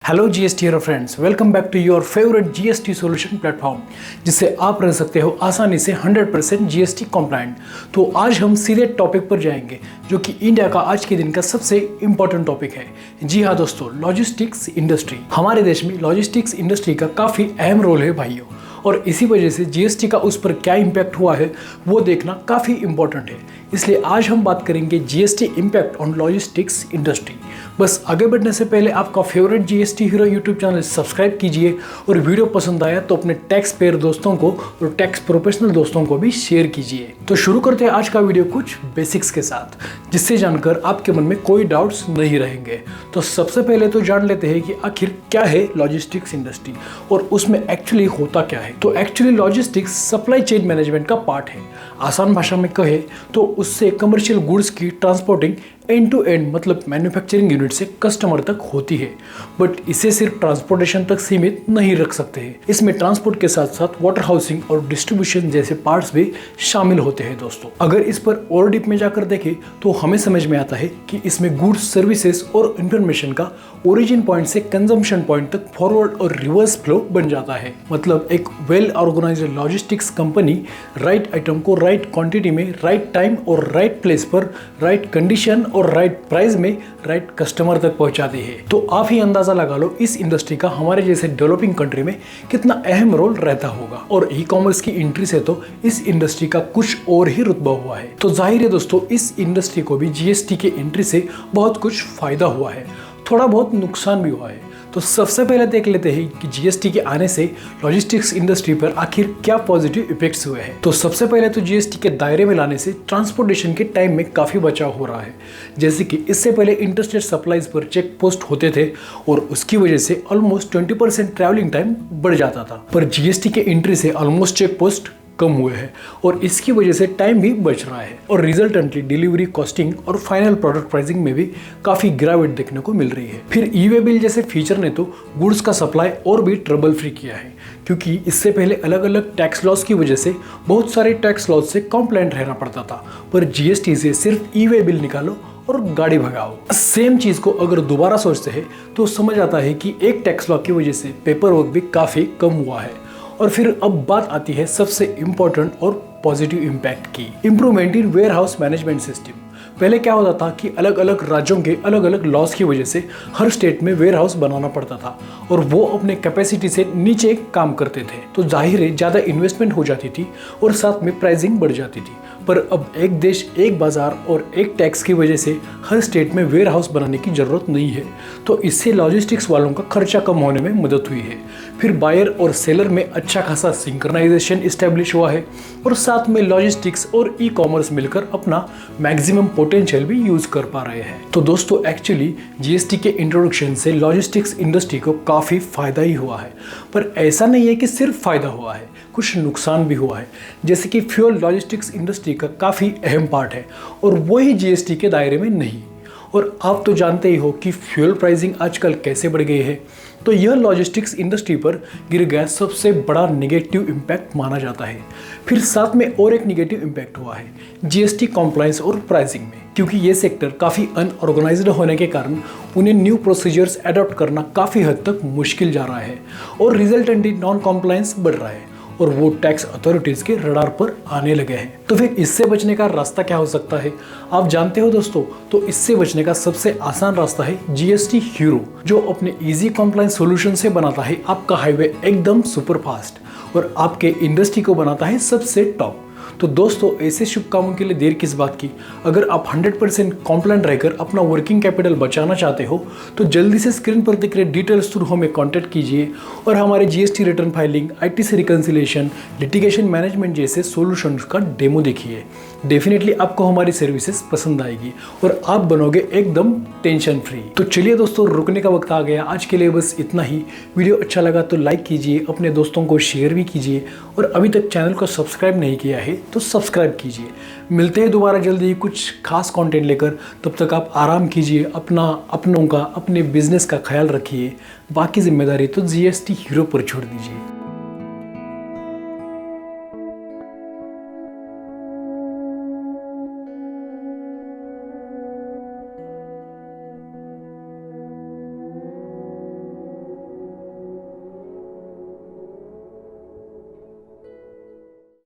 Hello GST hero friends, welcome back to your favourite GST solution platform, जिससे आप रह सकते हो आसानी से 100% जीएसटी कंप्लायंट। तो आज हम सीधे टॉपिक पर जाएंगे, जो कि इंडिया का आज के दिन का सबसे इंपॉर्टेंट टॉपिक है। जी हाँ दोस्तों, लॉजिस्टिक्स इंडस्ट्री। हमारे देश में लॉजिस्टिक्स इंडस्ट्री का काफ़ी अहम रोल है भाइयों, और इसी वजह से जीएसटी का उस पर क्या इम्पैक्ट हुआ है वो देखना काफ़ी इंपॉर्टेंट है। इसलिए आज हम बात करेंगे GST impact on logistics industry. बस आगे बढ़ने से पहले आपका favourite GST hero YouTube channel subscribe कीजिए, और वीडियो पसंद आया तो अपने टैक्स पेयर दोस्तों को और टैक्स प्रोफेशनल दोस्तों को भी शेयर कीजिए। तो शुरू करते हैं आज का वीडियो कुछ बेसिक्स के साथ, जिससे जानकर आपके मन में कोई डाउट्स नहीं रहेंगे। तो सबसे पहले तो जान लेते हैं कि आखिर क्या है लॉजिस्टिक्स इंडस्ट्री और उसमें एक्चुअली होता क्या है। तो actually logistics supply chain management का पार्ट है। आसान भाषा में कहे तो उससे कमर्शियल गुड्स की ट्रांसपोर्टिंग एंड टू एंड, मतलब मैन्युफैक्चरिंग यूनिट से कस्टमर तक होती है। बट इसे सिर्फ ट्रांसपोर्टेशन तक सीमित नहीं रख सकते हैं। इसमें ट्रांसपोर्ट के साथ साथ वाटर हाउसिंग और डिस्ट्रीब्यूशन जैसे पार्ट्स भी शामिल होते हैं दोस्तों। अगर इस पर और डीप में जाकर देखें तो हमें समझ में आता है कि इसमें गुड्स, सर्विसेज और इंफॉर्मेशन का ओरिजिन पॉइंट से कंजम्पशन पॉइंट तक फॉरवर्ड और रिवर्स फ्लो बन जाता है। मतलब एक well organised logistics company right item को राइट क्वांटिटी में, राइट टाइम और राइट प्लेस पर, राइट कंडीशन और राइट प्राइस में राइट कस्टमर तक पहुंचाती है। तो आप ही अंदाजा लगा लो इस इंडस्ट्री का हमारे जैसे डेवलपिंग कंट्री में कितना अहम रोल रहता होगा। और ई कॉमर्स की एंट्री से तो इस इंडस्ट्री का कुछ और ही रुतबा हुआ है। तो जाहिर है दोस्तों, इस इंडस्ट्री को भी जीएसटी के एंट्री से बहुत कुछ फायदा हुआ है, थोड़ा बहुत नुकसान भी हुआ है। तो सबसे पहले देख लेते हैं कि जीएसटी के आने से लॉजिस्टिक्स इंडस्ट्री पर आखिर क्या पॉजिटिव इफेक्ट्स हुए हैं। तो सबसे पहले तो जीएसटी के दायरे में लाने से ट्रांसपोर्टेशन के टाइम में काफ़ी बचाव हो रहा है। जैसे कि इससे पहले इंटरस्टेट सप्लाईज पर चेक पोस्ट होते थे और उसकी वजह से ऑलमोस्ट 20% ट्रैवलिंग टाइम बढ़ जाता था। पर जीएसटी के एंट्री से ऑलमोस्ट चेक पोस्ट कम हुए हैं और इसकी वजह से टाइम भी बच रहा है, और रिजल्टेंटली डिलीवरी, कॉस्टिंग और फाइनल प्रोडक्ट प्राइसिंग में भी काफ़ी गिरावट देखने को मिल रही है। फिर ई वे बिल जैसे फीचर ने तो गुड्स का सप्लाई और भी ट्रबल फ्री किया है, क्योंकि इससे पहले अलग अलग टैक्स लॉस की वजह से बहुत सारे टैक्स लॉस से कंप्लायंट रहना पड़ता था। पर जीएसटी से सिर्फ ई वे बिल निकालो और गाड़ी भगाओ। सेम चीज़ को अगर दोबारा सोचते हैं तो समझ आता है कि एक टैक्स लॉ की वजह से पेपर वर्क भी काफ़ी कम हुआ है। और फिर अब बात आती है सबसे इम्पोर्टेंट और पॉजिटिव इम्पैक्ट की, improvement in warehouse management system. पहले क्या होता था कि अलग अलग राज्यों के अलग अलग लॉस की वजह से हर स्टेट में वेयर हाउस बनाना पड़ता था और वो अपने कैपेसिटी से नीचे काम करते थे। तो जाहिर है ज़्यादा इन्वेस्टमेंट हो जाती थी और साथ में प्राइसिंग बढ़ जाती थी। पर अब एक देश, एक बाजार और एक टैक्स की वजह से हर स्टेट में वेयर हाउस बनाने की ज़रूरत नहीं है। तो इससे लॉजिस्टिक्स वालों का खर्चा कम होने में मदद हुई है। फिर बायर और सेलर में अच्छा खासा सिंक्रोनाइजेशन इस्टेब्लिश हुआ है, और साथ में लॉजिस्टिक्स और ई कॉमर्स मिलकर अपना मैक्सिमम पोटेंशियल भी यूज़ कर पा रहे हैं। तो दोस्तों, एक्चुअली जीएसटी के इंट्रोडक्शन से लॉजिस्टिक्स इंडस्ट्री को काफ़ी फ़ायदा ही हुआ है। पर ऐसा नहीं है कि सिर्फ फ़ायदा हुआ है, कुछ नुकसान भी हुआ है। जैसे कि फ्यूल लॉजिस्टिक्स इंडस्ट्री का काफ़ी अहम पार्ट है और वही जीएसटी के दायरे में नहीं। और आप तो जानते ही हो कि फ्यूल प्राइसिंग आजकल कैसे बढ़ गई है। तो यह लॉजिस्टिक्स इंडस्ट्री पर गिर गया सबसे बड़ा नेगेटिव इम्पैक्ट माना जाता है। फिर साथ में और एक नेगेटिव इम्पैक्ट हुआ है जीएसटी कॉम्प्लायंस और प्राइसिंग में, क्योंकि ये सेक्टर काफ़ी अनऑर्गेनाइज्ड होने के कारण उन्हें न्यू प्रोसीजर्स अडॉप्ट करना काफ़ी हद तक मुश्किल जा रहा है, और रिजल्टेंटली नॉन कॉम्प्लायंस बढ़ रहा है और वो टैक्स अथॉरिटीज़ के रडार पर आने लगे हैं। तो फिर इससे बचने का रास्ता क्या हो सकता है, आप जानते हो दोस्तों? तो इससे बचने का सबसे आसान रास्ता है जीएसटी हीरो, जो अपने इजी कॉम्प्लायंस सॉल्यूशन से बनाता है आपका हाईवे एकदम सुपर फास्ट और आपके इंडस्ट्री को बनाता है सबसे टॉप। तो दोस्तों, ऐसे शुभ कामों के लिए देर किस बात की? अगर आप 100% कॉम्प्लायंट रहकर अपना वर्किंग कैपिटल बचाना चाहते हो तो जल्दी से स्क्रीन पर दिख रहे डिटेल्स थ्रू हमें कांटेक्ट कीजिए और हमारे GST return filing, ITC reconciliation, litigation management जैसे सॉल्यूशंस का डेमो देखिए। डेफिनेटली आपको हमारी सर्विसेज पसंद आएगी और आप बनोगे एकदम टेंशन फ्री। तो चलिए दोस्तों, रुकने का वक्त आ गया। आज के लिए बस इतना ही। वीडियो अच्छा लगा तो लाइक कीजिए, अपने दोस्तों को शेयर भी कीजिए, और अभी तक चैनल को सब्सक्राइब नहीं किया है तो सब्सक्राइब कीजिए। मिलते हैं दोबारा जल्दी ही कुछ खास कंटेंट लेकर। तब तक आप आराम कीजिए, अपनों का, अपने बिजनेस का ख्याल रखिए। बाकी जिम्मेदारी तो जीएसटी हीरो पर छोड़ दीजिए।